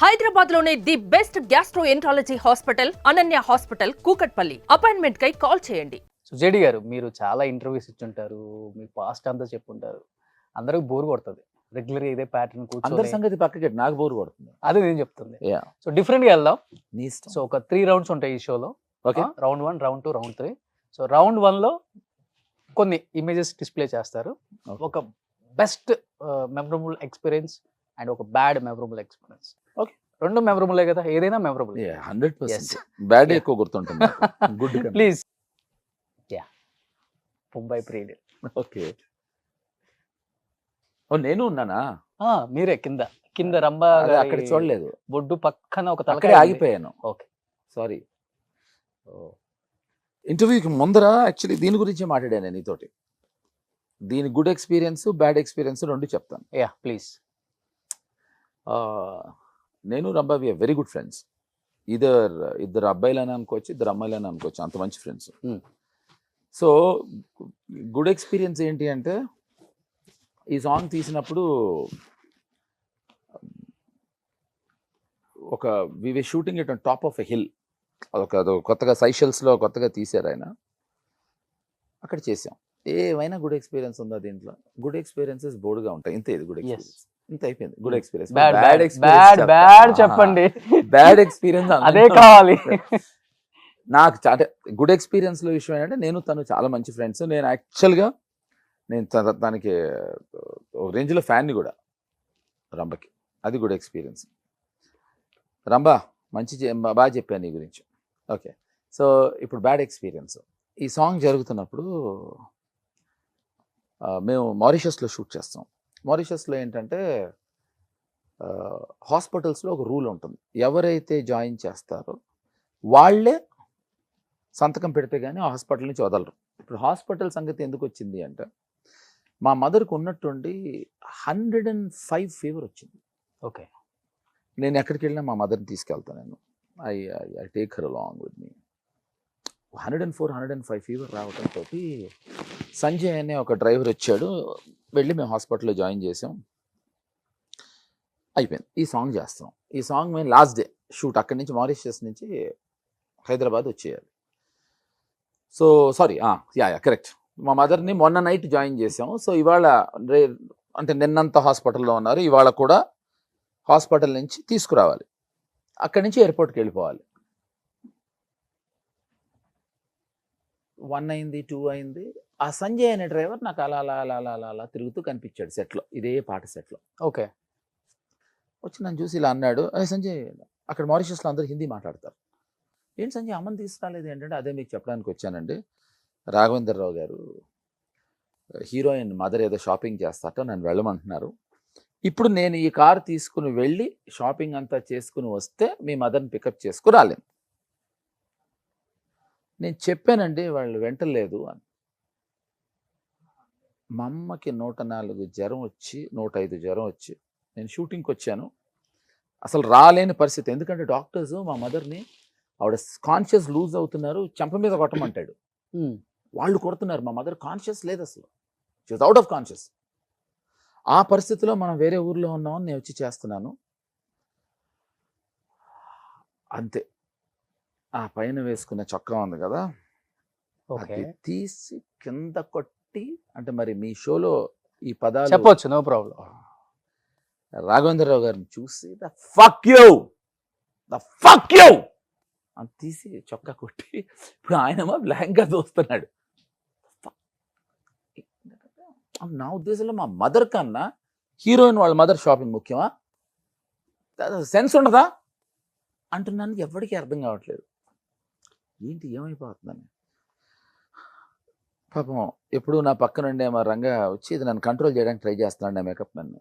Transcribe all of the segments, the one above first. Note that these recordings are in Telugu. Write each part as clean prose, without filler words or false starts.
హైదరాబాద్ లోనే the best gastroenterology hospital Ananya hospital Kukatpally. Appointment కై కాల్ చేయండి. సో జేడి గారు, మీరు చాలా ఇంటర్వ్యూస్ ఇచ్చుంటారు, మీ పాస్ట్ అంతా చెప్పుంటారు. అందరికి బోర్ కొడుతుంది రెగ్యులర్ ఇదే ప్యాటర్న్ కూర్చొని. అందరి సంగతి పక్కకి నాకు బోర్ కొడుతుంది. అదే నేను చెప్తుంది. సో డిఫరెంట్ గా వెళ్దాం. నీ ఇష్టం. సో ఒక 3 రౌండ్స్ ఉంటాయి ఈ షోలో. Okay, round 1, round 2, round 3. So round 1 లో కొన్ని ఇమేజెస్ డిస్ప్లే చేస్తారు. ఒక బెస్ట్ మెమరబుల్ ఎక్స్పీరియన్స్ అండ్ ఒక బ్యాడ్ మెమరబుల్ ఎక్స్పీరియన్స్. ఓకే, రెండు మెమరబులే కదా, ఏదైనా మెమరబుల్. 100% బ్యాడ్ ఎక్కువ గుర్తుంటుంది. Good please. యా, ముంబై ప్రీడ్. ఓకే, ఓ నేను ఉన్నానా? మీరే కింద కింద రంభ అక్కడ చూడలేదు. బొడ్డు పక్కన ఒక అక్కడే ఆగిపోయాను. Okay, sorry. ఇంటర్వ్యూకి ముందర యాక్చువల్లీ దీని గురించి మాట్లాడాను నేను నీతోటి. దీని గుడ్ ఎక్స్పీరియన్స్ బ్యాడ్ ఎక్స్పీరియన్స్ రెండు చెప్తాను. Yeah please. నేను Rambha we are very good friends. ఇద్దరు అబ్బాయిలని అనుకోవచ్చు, ఇద్దరు అమ్మాయిలని అనుకోవచ్చు, అంత మంచి ఫ్రెండ్స్. సో గుడ్ ఎక్స్పీరియన్స్ ఏంటి అంటే, ఈ సాంగ్ తీసినప్పుడు ఒక we were shooting it on top of a hill. అదొక కొత్తగా సైషల్స్లో కొత్తగా తీశారు ఆయన. అక్కడ చేసాం. ఏమైనా గుడ్ ఎక్స్పీరియన్స్ ఉందా దీంట్లో? గుడ్ ఎక్స్పీరియన్సెస్ బోర్డుగా ఉంటాయి. ఇంతే, ఇది గుడ్ ఎక్స్పీరియన్స్. ఇంత అయిపోయింది. Good experience. బ్యాడ్ చెప్పండి. బ్యాడ్ ఎక్స్పీరియన్స్ అదే కావాలి నాకు. అంటే గుడ్ ఎక్స్పీరియన్స్ లో విషయం ఏంటంటే, నేను తను చాలా మంచి ఫ్రెండ్స్. నేను యాక్చువల్గా దానికి రేంజ్లో ఫ్యాన్ని కూడా రంభకి. అది గుడ్ ఎక్స్పీరియన్స్. రంభా బాగా చెప్పాను నీ గురించి. ఓకే, సో ఇప్పుడు బ్యాడ్ ఎక్స్పీరియన్స్. ఈ సాంగ్ జరుగుతున్నప్పుడు మేము మారిషస్లో షూట్ చేస్తాం. మారిషస్లో ఏంటంటే హాస్పిటల్స్లో ఒక రూల్ ఉంటుంది, ఎవరైతే జాయిన్ చేస్తారో వాళ్ళే సంతకం పెడితే కానీ ఆ హాస్పిటల్ నుంచి వదలరు. ఇప్పుడు హాస్పిటల్ సంగతి ఎందుకు వచ్చింది అంటే, మా మదర్కి ఉన్నట్టుండి 105 ఫీవర్ వచ్చింది. ఓకే, నేను ఎక్కడికి వెళ్ళినా మా మదర్ని తీసుకెళ్తాను. నేను I take her along with me. 104-105 fever రావడంతో సంజయ్ అనే ఒక డ్రైవర్ వచ్చాడు. వెళ్ళి మేము హాస్పిటల్లో జాయిన్ చేసాం. అయిపోయింది. ఈ సాంగ్ చేస్తాం. ఈ సాంగ్ మేము లాస్ట్ డే షూట్ అక్కడి నుంచి మారిషస్ నుంచి హైదరాబాద్ వచ్చేయాలి. So sorry, correct. మా మదర్ని మొన్న నైట్ జాయిన్ చేసాం. సో ఇవాళ అంటే నిన్నంత హాస్పిటల్లో ఉన్నారు, ఇవాళ కూడా హాస్పిటల్ నుంచి తీసుకురావాలి. అక్కడి నుంచి ఎయిర్పోర్ట్కి వెళ్ళిపోవాలి. 1 అయింది, 2 అయింది. ఆ సంజయ్ అనే డ్రైవర్ నాకు అలా అలా అలా అలా అలా అలా తిరుగుతూ కనిపించాడు సెట్లో, ఇదే పాట సెట్లో. ఓకే, వచ్చి నన్ను చూసి ఇలా అన్నాడు, అదే సంజయ్, అక్కడ మారిషస్లో అందరూ హిందీ మాట్లాడతారు. ఏంటి సంజయ్ అమ్మని తీసుకురాలేదు ఏంటంటే, అదే మీకు చెప్పడానికి వచ్చానండి. రాఘవేంద్రరావు గారు హీరోయిన్ మదర్ ఏదో షాపింగ్ చేస్తాట, నన్ను వెళ్ళమంటున్నారు. ఇప్పుడు నేను ఈ కారు తీసుకుని వెళ్ళి షాపింగ్ అంతా చేసుకుని వస్తే మీ మదర్ని పికప్ చేసుకుని రాలేను. నేను చెప్పానండి, వాళ్ళు వెంటలేదు అని. మా అమ్మకి 104 జ్వరం వచ్చి 105 జ్వరం వచ్చి నేను షూటింగ్కి వచ్చాను. అసలు రాలేని పరిస్థితి. ఎందుకంటే డాక్టర్స్ మా మదర్ని, ఆవిడ కాన్షియస్ లూజ్ అవుతున్నారు, చెంప మీద కొట్టమంటాడు. వాళ్ళు కొడుతున్నారు. మా మదర్ కాన్షియస్ లేదు, అసలు she was out of conscious. ఆ పరిస్థితిలో మనం వేరే ఊర్లో ఉన్నామని నేను వచ్చి చేస్తున్నాను. అంతే. ఆ పైన వేసుకున్న చొక్కా ఉంది కదా, అది తీసి కింద కొట్టి, అంటే మరి మీ షోలో ఈ పదాలు చెప్పొచ్చు, నో ప్రాబ్లం. రాఘవేంద్రరావు గారిని చూసి ద ఫక్ యూ అని తీసి చొక్కా కొట్టి, ఇప్పుడు ఆయనమో బ్లాంక్గా దోస్తున్నాడు. నా ఉద్దేశంలో మా మదర్ కన్నా హీరోయిన్ వాళ్ళ మదర్ షాపింగ్ ముఖ్యమా? సెన్స్ ఉండదా అంటున్నాను. ఎవరికి అర్థం కావట్లేదు. ఏంటి ఏమైపోతుందని. పాపం ఎప్పుడు నా పక్కన ఉండే మా రంగా వచ్చి ఇది నన్ను కంట్రోల్ చేయడానికి ట్రై చేస్తున్నాడు, నా మేకప్ నన్ను.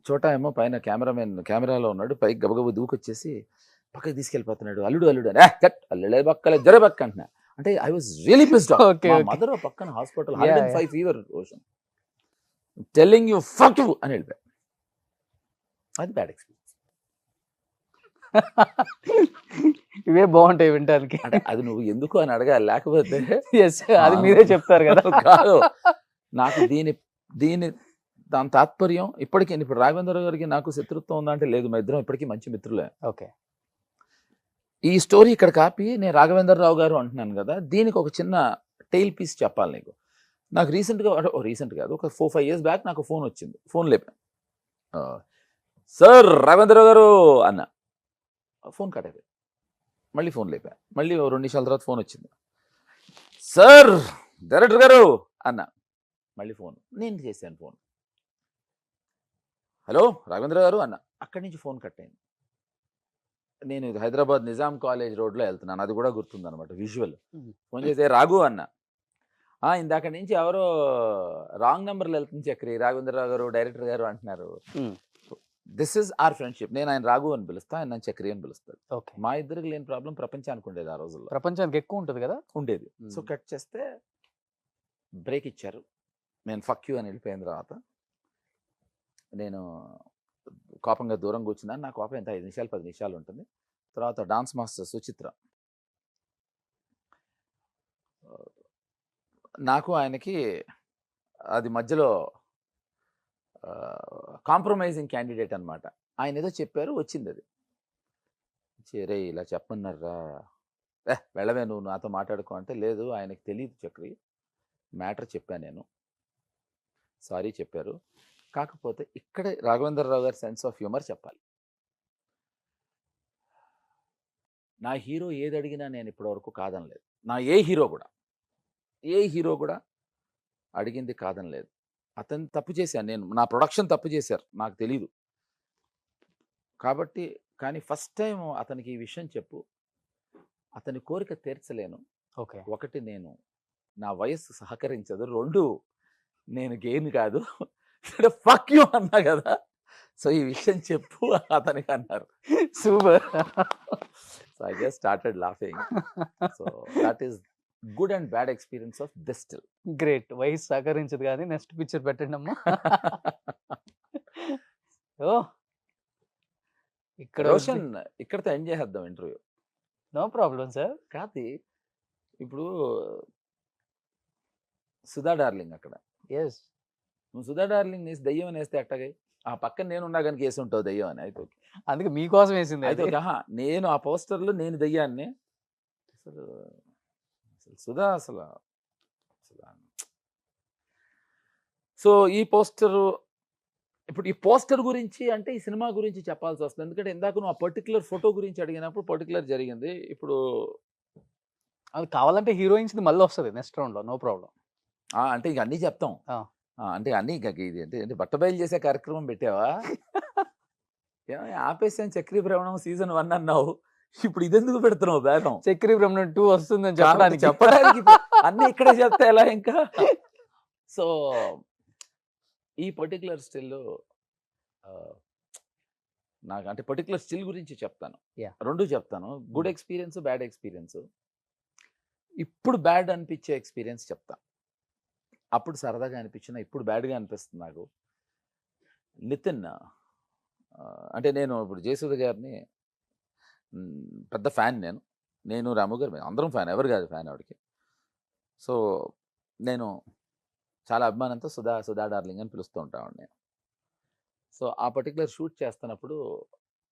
చోటా ఏమో పైన కెమెరాలో ఉన్నాడు, పైకి గబగబు దూకొచ్చేసి పక్కకి తీసుకెళ్ళిపోతున్నాడు. అల్లుడు అల్లుడే బక్కలే జర బక్క అంటున్నా. అంటే I was really pissed off. మా మదర్ పక్కన hospital 105 fever ocean telling you fuck you అని వెళ్ళిపోయా. అది బ్యాడ్ ఎక్స్పీరియన్స్. ఇవే బాగుంటాయి వినడానికి. అంటే అది నువ్వు ఎందుకు అని అడగాలి, లేకపోతే అది మీరే చెప్తారు కదా. కాదు, నాకు దాని తాత్పర్యం ఇప్పటికీ ఇప్పుడు రాఘవేంద్ర గారికి నాకు శత్రుత్వం ఉందా అంటే లేదు, మా ఇద్దరం ఇప్పటికీ మంచి మిత్రులే. ఓకే. ఈ స్టోరీ ఇక్కడ కాపీ నేను రాఘవేంద్రరావు గారు అంటున్నాను కదా, దీనికి ఒక చిన్న టైల్ పీస్ చెప్పాలి నీకు. నాకు రీసెంట్ కాదు, ఒక 4-5 years బ్యాక్ నాకు ఫోన్ వచ్చింది. ఫోన్ లేపా, సార్ రాఘవేంద్రరావు గారు అన్న. ఫోన్ కట్ అయిపోయింది. మళ్ళీ ఫోన్ లేపా, మళ్ళీ 2 నిమిషాల తర్వాత ఫోన్ వచ్చింది. సార్ డైరెక్టర్ గారు అన్న. మళ్ళీ ఫోన్ నేను చేశాను. ఫోన్ హలో రాఘవేంద్ర గారు అన్న. అక్కడి నుంచి ఫోన్ కట్ అయింది. నేను ఇది హైదరాబాద్ నిజాం కాలేజ్ రోడ్లో వెళ్తున్నాను, అది కూడా గుర్తుందనమాట విజువల్. ఫోన్ చేస్తే రాఘు అన్న. ఇందాక నుంచి ఎవరో రాంగ్ నెంబర్లో వెళ్తుంది చక్రి, రాఘవేంద్రరావు గారు డైరెక్టర్ గారు అంటున్నారు. This is our friendship. నేను ఆయన రాఘు అని పిలుస్తా, ఆయన నన్ను చక్రి అని పిలుస్తాడు. మా ఇద్దరికి లేని ప్రాబ్లం ప్రపంచానికి ఉండేది ఆ రోజుల్లో. ప్రపంచానికి ఎక్కువ ఉంటుంది కదా, ఉండేది. సో కట్ చేస్తే బ్రేక్ ఇచ్చారు. నేను ఫక్ యూ అని వెళ్ళిపోయిన తర్వాత నేను కోపంగా దూరం కూర్చున్నాను. నా కోపం ఎంత 5 నిమిషాలు 10 నిమిషాలు ఉంటుంది. తర్వాత డాన్స్ మాస్టర్ సుచిత్ర, నాకు ఆయనకి అది మధ్యలో కాంప్రమైజింగ్ క్యాండిడేట్ అనమాట. ఆయన ఏదో చెప్పారు, వచ్చింది అది. రే ఇలా చెప్పన్నారా, వెళ్ళవే నువ్వు నాతో మాట్లాడుకో అంటే, లేదు ఆయనకి తెలియదు చక్రి, మ్యాటర్ చెప్పాను నేను, సారీ చెప్పారు. కాకపోతే ఇక్కడే రాఘవేంద్రరావు గారి సెన్స్ ఆఫ్ హ్యూమర్ చెప్పాలి. నా హీరో ఏది అడిగినా నేను ఇప్పటివరకు కాదనలేదు. నా ఏ హీరో కూడా అడిగింది కాదనలేదు. అతను తప్పు చేశాను నేను, నా ప్రొడక్షన్ తప్పు చేశారు, నాకు తెలీదు. కాబట్టి కానీ ఫస్ట్ టైం అతనికి ఈ విషయం చెప్పు, అతని కోరిక తీర్చలేను. ఓకే. 1 నేను నా వయస్సు సహకరించదు, 2 నేను గెయిన్ కాదు, ఫక్ యూ అన్నా కదా, సో ఈ విషయం చెప్పు అతనికి అన్నారు. Super. So I just started laughing. So that is good and bad experience of దిస్టిల్. గ్రేట్. వయసు సహకరించదు కానీ నెక్స్ట్ పిక్చర్ పెట్టండి అమ్మా. ఓ ఇక్కడ రోషన్ ఇక్కడతో ఎండ్ చేసేద్దాం ఇంటర్వ్యూ. No problem sir. కాదు ఇప్పుడు సుధా డార్లింగ్ అక్కడ, ఎస్ నువ్వు సుధా డార్లింగ్ నేసి దయ్యం అని వేస్తే అట్టగా ఆ పక్కన నేను ఉన్నా కానీ కేసు ఉంటావు దయ్యం అని. అయితే అందుకే మీకోసం వేసింది. అయితే నేను ఆ పోస్టర్లో నేను దయ్యాన్ని. అసలు సుధా అసలు సో ఈ పోస్టరు, ఇప్పుడు ఈ పోస్టర్ గురించి అంటే ఈ సినిమా గురించి చెప్పాల్సి వస్తుంది. ఎందుకంటే ఇందాక నువ్వు ఆ పర్టికులర్ ఫోటో గురించి అడిగినప్పుడు పర్టికులర్ జరిగింది. ఇప్పుడు అది కావాలంటే హీరోయిన్స్ మళ్ళీ వస్తుంది నెక్స్ట్ రౌండ్లో, నో ప్రాబ్లం. అంటే ఇక అన్నీ చెప్తాం. అంటే అన్నీ ఇది అంటే బట్ట బయలు చేసే కార్యక్రమం పెట్టావా? ఆపేసాను చక్రీ భ్రమణం సీజన్ 1 అన్నావు, ఇప్పుడు ఇదెందుకు పెడుతున్నావు బేగం? చక్రీ భ్రమణం 2 వస్తుందని చెప్పడానికి అన్నీ ఇక్కడే చెప్తే ఎలా ఇంకా? సో ఈ పర్టికులర్ స్టిల్ నాకు అంటే పర్టికులర్ స్టిల్ గురించి చెప్తాను. 2 చెప్తాను, గుడ్ ఎక్స్పీరియన్స్, బ్యాడ్ ఎక్స్పీరియన్స్. ఇప్పుడు బ్యాడ్ అనిపించే ఎక్స్పీరియన్స్ చెప్తా. అప్పుడు సరదాగా అనిపించిన, ఇప్పుడు బ్యాడ్గా అనిపిస్తుంది నాకు. నితిన్ అంటే నేను ఇప్పుడు జయసుధ గారిని పెద్ద ఫ్యాన్. నేను రాము గారు అందరం ఫ్యాన్, ఎవరు కాదు ఫ్యాన్ ఆవిడకి. సో నేను చాలా అభిమానంతో సుధా డార్లింగ్ అని పిలుస్తూ ఉంటాను నేను. సో ఆ పర్టికులర్ షూట్ చేస్తున్నప్పుడు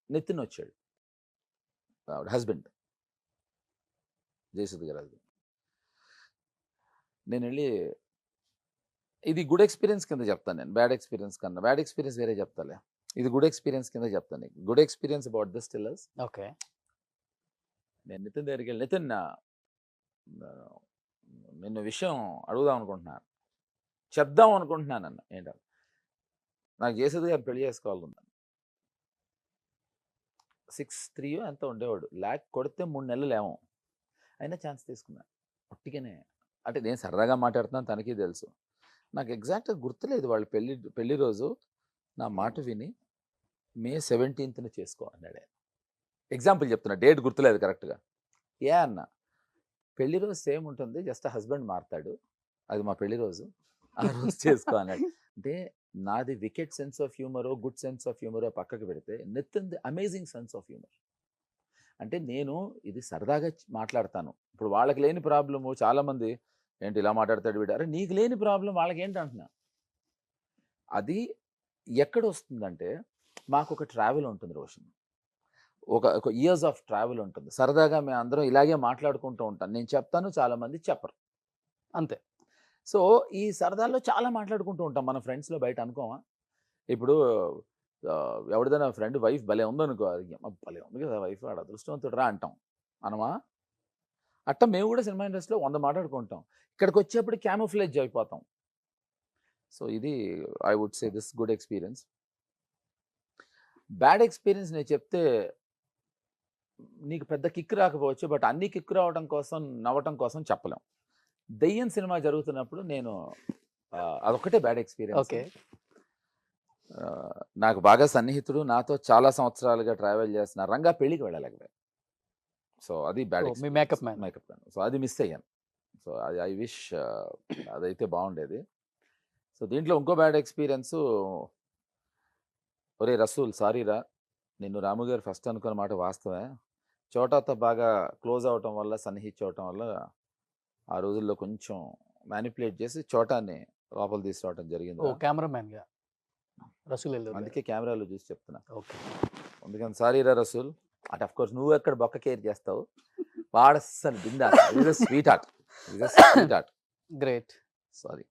నితిన్ వచ్చాడు, ఆవిడ హస్బెండ్, జయసుధ గారు హస్బెండ్. నేను వెళ్ళి ఇది గుడ్ ఎక్స్పీరియన్స్ కింద చెప్తాను నేను, బ్యాడ్ ఎక్స్పీరియన్స్ కన్నా. బ్యాడ్ ఎక్స్పీరియన్స్ వేరే చెప్తాలే, ఇది గుడ్ ఎక్స్పీరియన్స్ కింద చెప్తాను. గుడ్ ఎక్స్పీరియన్స్ అబౌట్ ది స్టిల్లర్స్. ఓకే. నేను నితిన్ దగ్గరికి వెళ్ళి, నితిన్ నిన్ను విషయం అడుగుదాం అనుకుంటున్నాను, చెప్దాం అనుకుంటున్నాను అన్న. ఏంటో నాకు జయసుధ గారు పెళ్లి చేసుకోవాలనుందని. 6'3" ఎంత ఉండేవాడు, ల్యాక్ కొడితే 3 నెలలు ఏమో, అయినా ఛాన్స్ తీసుకున్నాను ఒట్టిగానే. అంటే నేను సరదాగా మాట్లాడుతున్నాను, తనకి తెలుసు. నాకు ఎగ్జాక్ట్గా గుర్తులేదు వాళ్ళ పెళ్లి రోజు. నా మాట విని May 17th చేసుకో అన్నాడు. ఎగ్జాంపుల్ చెప్తున్నా, డేట్ గుర్తులేదు కరెక్ట్గా. అన్న పెళ్లి రోజు సేమ్ ఉంటుంది, జస్ట్ హస్బెండ్ మారుతాడు, అది మా పెళ్లి రోజు, ఆ రోజు చేసుకో అన్నాడు. అంటే నాది వికెట్ సెన్స్ ఆఫ్ హ్యూమరో గుడ్ సెన్స్ ఆఫ్ హ్యూమరో పక్కకు పెడితే, నితిన్ది అమేజింగ్ సెన్స్ ఆఫ్ హ్యూమర్. అంటే నేను ఇది సరదాగా మాట్లాడతాను. ఇప్పుడు వాళ్ళకి లేని ప్రాబ్లము చాలామంది ఏంటి ఇలా మాట్లాడతాడు వీడు, అరే నీకు లేని ప్రాబ్లం వాళ్ళకి ఏంటి అంటున్నా. అది ఎక్కడ వస్తుందంటే మాకు ఒక ట్రావెల్ ఉంటుంది రోషన్, ఒక ఇయర్స్ ఆఫ్ ట్రావెల్ ఉంటుంది. సరదాగా మేము అందరం ఇలాగే మాట్లాడుకుంటూ ఉంటాం. నేను చెప్తాను, చాలా మంది చెప్పరు. అంతే. సో ఈ సరదాల్లో చాలా మాట్లాడుకుంటూ ఉంటాం మన ఫ్రెండ్స్లో, బయట అనుకోమా. ఇప్పుడు ఎవరిదైనా ఫ్రెండ్ వైఫ్ భలే ఉందనుకో, "అమ్మ, భలే ఉంది కదా వైఫ్, ఆడ అదృష్టవంతుడు రా" అంటాం అనమా. అట్ట మేము కూడా సినిమా ఇండస్ట్రీలో 100 మాట్లాడుకుంటాం. ఇక్కడికి వచ్చేప్పుడు క్యామోఫ్లేజ్ అయిపోతాం. సో ఇది I would say this good experience. Bad experience నేను చెప్తే నీకు పెద్ద కిక్ రాకపోవచ్చు, బట్ అన్ని కిక్ రావడం కోసం, నవ్వటం కోసం చెప్పలేం. దెయ్యం సినిమా జరుగుతున్నప్పుడు నేను అదొక్కటే బ్యాడ్ ఎక్స్పీరియన్స్. ఓకే. నాకు బాగా సన్నిహితుడు, నాతో చాలా సంవత్సరాలుగా ట్రావెల్ చేస్తున్న రంగా పెళ్ళికి వెళ్ళలేకపోయాను. సో అది bad me makeup man. Makeup man. So అది మిస్ అయ్యాను. సో అది ఐ విష్ అదైతే బాగుండేది. సో దీంట్లో ఇంకో బ్యాడ్ ఎక్స్పీరియన్స్, ఒరే రసూల్ సారీరా, నిన్ను రాము గారు ఫస్ట్ అనుకున్న మాట వాస్తవే. చోటాతో బాగా క్లోజ్ అవటం వల్ల, సన్నిహించవటం వల్ల ఆ రోజుల్లో కొంచెం మ్యానిపులేట్ చేసి చోటాన్ని లోపల తీసుకురావటం జరిగింది. ఓ కెమెరామ్యాన్ గా రసూల్ అందుకే కెమెరాలో చూసి చెప్తున్నా. ఓకే. అందుకని సారీరా రసూల్. అట్ ఆఫ్ కోర్స్ నువ్వు ఎక్కడ బొక్క కేర్ చేస్తావు, వాడు అస్సలు బిందా. Sweet heart, sweet heart. Great. Sorry.